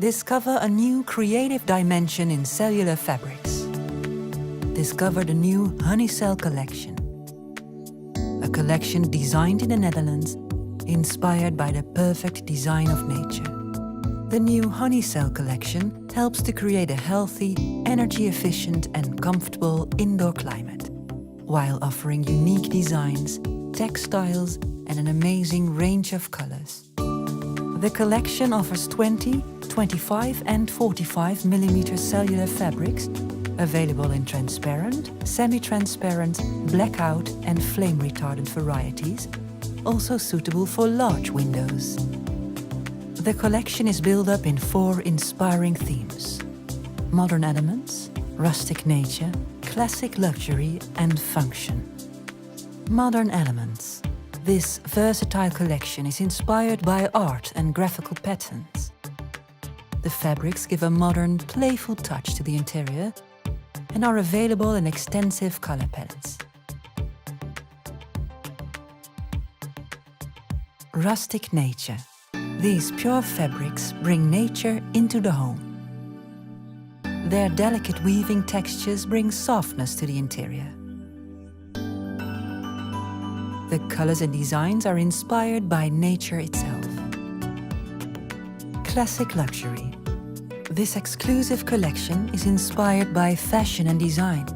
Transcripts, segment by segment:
Discover a new creative dimension in cellular fabrics. Discover the new Honeycell collection. A collection designed in the Netherlands, inspired by the perfect design of nature. The new Honeycell collection helps to create a healthy, energy-efficient and comfortable indoor climate, while offering unique designs, textiles and an amazing range of colors. The collection offers 20, 25 and 45 mm cellular fabrics, available in transparent, semi-transparent, blackout and flame-retardant varieties, also suitable for large windows. The collection is built up in 4 inspiring themes: modern elements, rustic nature, classic luxury and function. Modern elements. This versatile collection is inspired by art and graphical patterns. The fabrics give a modern, playful touch to the interior and are available in extensive color palettes. Rustic nature. These pure fabrics bring nature into the home. Their delicate weaving textures bring softness to the interior. The colors and designs are inspired by nature itself. Classic luxury. This exclusive collection is inspired by fashion and design.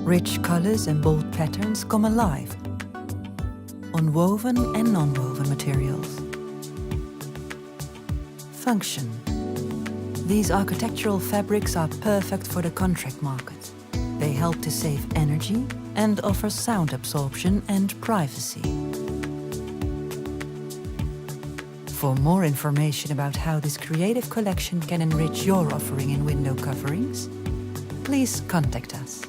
Rich colors and bold patterns come alive on woven and non-woven materials. Function. These architectural fabrics are perfect for the contract market. They help to save energy and offer sound absorption and privacy. For more information about how this creative collection can enrich your offering in window coverings, please contact us.